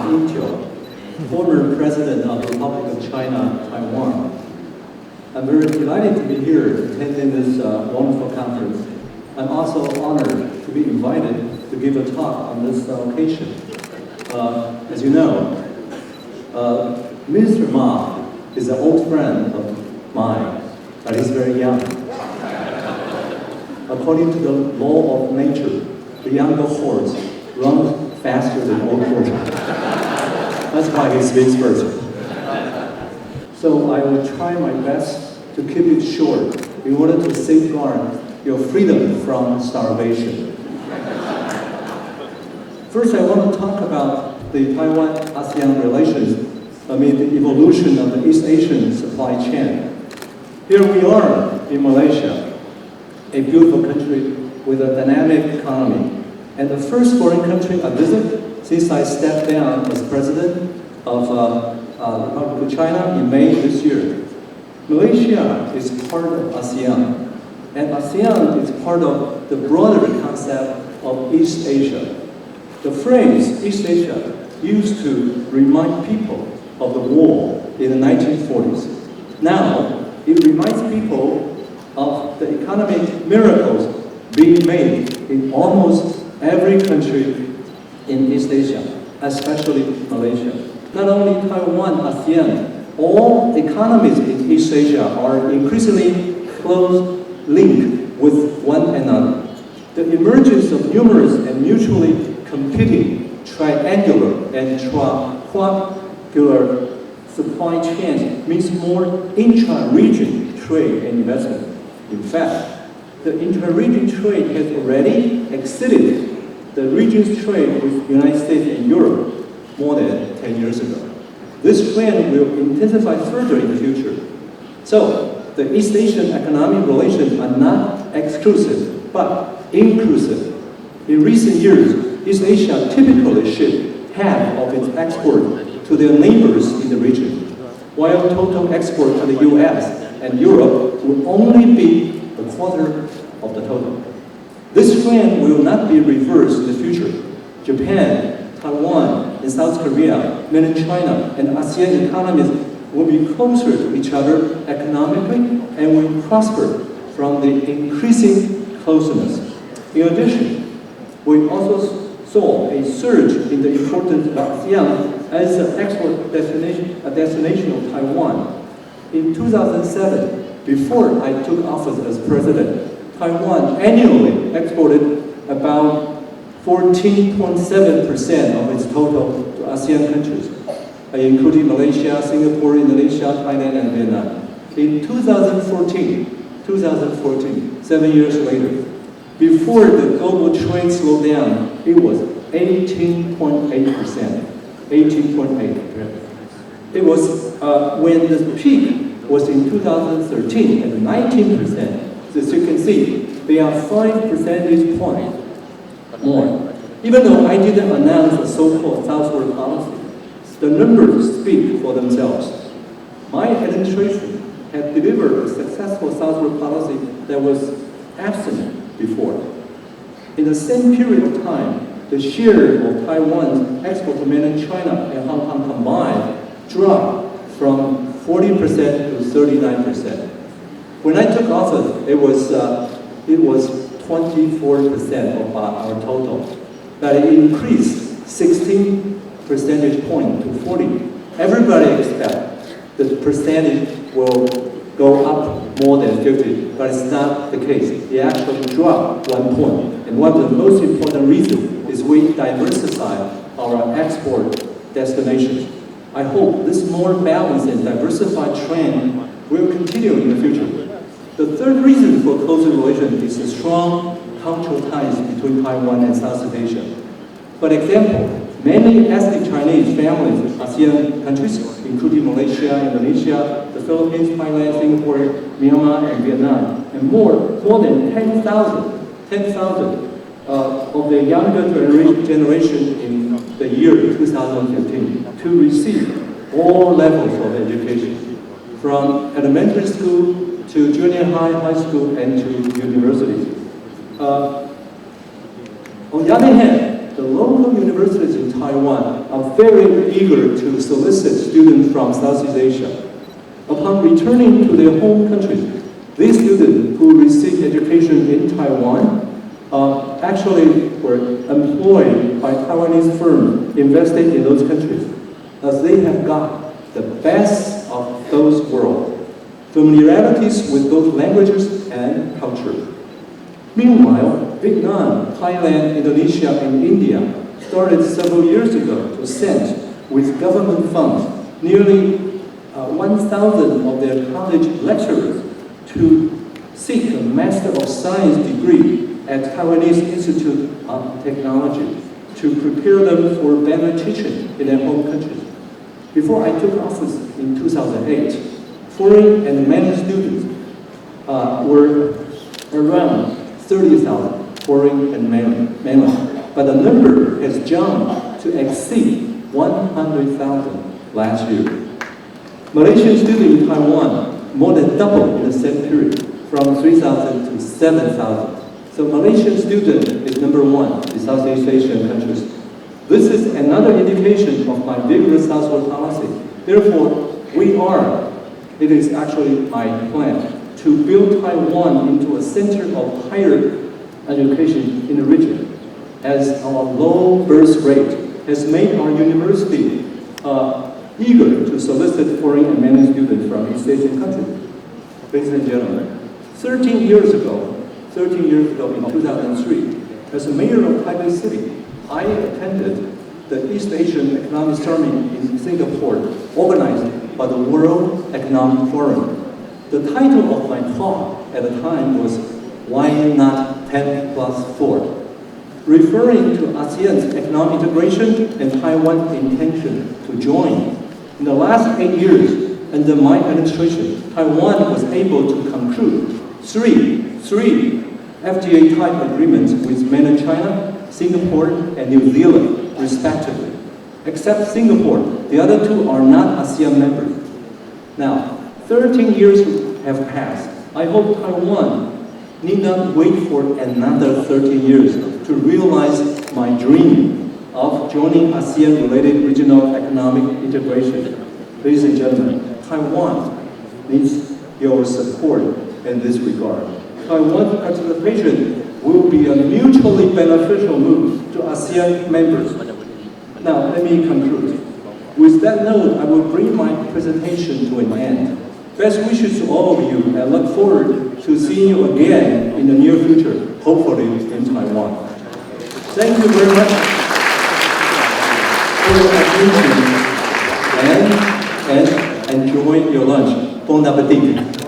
Ma Ying-jeou, former President of the Republic of China, Taiwan. I'm very delighted to be here attending this wonderful conference. I'm also honored to be invited to give a talk on this occasion. As you know, Mr. Ma is an old friend of mine, but he's very young. According to the law of nature, the younger horse runs faster than old horse. That's why he speaks first. So I will try my best to keep it short in order to safeguard your freedom from starvation. First, I want to talk about the Taiwan-ASEAN relations amid the evolution of the East Asian supply chain. Here we are in Malaysia, a beautiful country with a dynamic economy, and the first foreign country I visit since I stepped down as president of the Republic of China in May this year. Malaysia is part of ASEAN, and ASEAN is part of the broader concept of East Asia. The phrase East Asia used to remind people of the war in the 1940s. Now, it reminds people of the economic miracles being made in almost every country in East Asia, especially Malaysia. Not only Taiwan, ASEAN, all economies in East Asia are increasingly close linked with one another. The emergence of numerous and mutually competing triangular and quadrilateral supply chains means more intra-region trade and investment. In fact, the intra-region trade has already exceeded the region's trade with the United States and Europe more than 10 years ago. This trend will intensify further in the future. So, the East Asian economic relations are not exclusive, but inclusive. In recent years, East Asia typically shipped half of its export to their neighbors in the region, while total export to the US and Europe will only be a quarter of the total. This trend will not be reversed in the future. Japan, Taiwan, and South Korea, mainland China, and ASEAN economies will be closer to each other economically and will prosper from the increasing closeness. In addition, we also saw a surge in the importance of ASEAN as an export destination of Taiwan. In 2007, before I took office as president, Taiwan annually exported about 14.7% of its total to ASEAN countries, including Malaysia, Singapore, Indonesia, Thailand, and Vietnam. In 2014, 7 years later, before the global trade slowed down, it was 18.8%. 18.8%. It was when the peak was in 2013 at 19%. So as you can see, they are 5 percentage points more. Even though I didn't announce the so-called southward policy, the numbers speak for themselves. My administration had delivered a successful southward policy that was absent before. In the same period of time, the share of Taiwan's export to mainland China and Hong Kong combined dropped from 40% to 39%. When I took office, it was 24% of our total, but it increased 16 percentage point to 40. Everybody expects the percentage will go up more than 50, but it's not the case. It actually dropped 1 point. And one of the most important reasons is we diversify our export destinations. I hope this more balanced and diversified trend will continue in the future. The third reason for closer relations is the strong cultural ties between Taiwan and Southeast Asia. For example, many ethnic Chinese families in ASEAN countries, including Malaysia, Indonesia, the Philippines, Thailand, Singapore, Myanmar, and Vietnam, and more than 10,000 of the younger generation in the year 2015 to receive all levels of education, from elementary school to junior high, high school, and to universities. On the other hand, the local universities in Taiwan are very eager to solicit students from Southeast Asia. Upon returning to their home countries, these students who received education in Taiwan actually were employed by Taiwanese firms invested in those countries, as they have got the best of those worlds, familiarities with both languages and culture. Meanwhile, Vietnam, Thailand, Indonesia, and India started several years ago to send, with government funds, nearly 1,000 of their college lecturers to seek a Master of Science degree at Taiwanese Institute of Technology to prepare them for better teaching in their home countries. Before I took office in 2008, foreign and managed students were around 30,000, foreign and mainland. But the number has jumped to exceed 100,000 last year. Malaysian students in Taiwan more than doubled in the same period, from 3,000 to 7,000. So Malaysian student is number one in Southeast Asian countries. This is another indication of my vigorous southward policy. Therefore, it is actually my plan to build Taiwan into a center of higher education in the region, as our low birth rate has made our university eager to solicit foreign and managed students from East Asian countries. Ladies and gentlemen, 13 years ago in 2003, as a mayor of Taipei City, I attended the East Asian Economic Summit in Singapore, organized by the World Economic Forum. The title of my talk at the time was, "Why Not 10+4?" referring to ASEAN's economic integration and Taiwan's intention to join. In the last 8 years, under my administration, Taiwan was able to conclude three FTA-type agreements with mainland China, Singapore, and New Zealand, respectively. Except Singapore, the other two are not ASEAN members. Now, 13 years have passed. I hope Taiwan need not wait for another 13 years to realize my dream of joining ASEAN-related regional economic integration. Ladies and gentlemen, Taiwan needs your support in this regard. Taiwan's participation will be a mutually beneficial move to ASEAN members. Now, let me conclude. With that note, I will bring my presentation to an end. Best wishes to all of you, and look forward to seeing you again in the near future, hopefully in Taiwan. Thank you very much for your attention, and enjoy your lunch. Bon appetit.